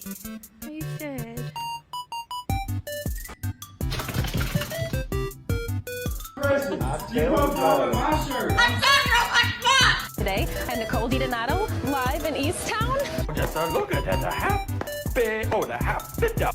He's dead. Today, and Nicole DiDonato live in East Town. Just a look at that, the happy, the happy dog.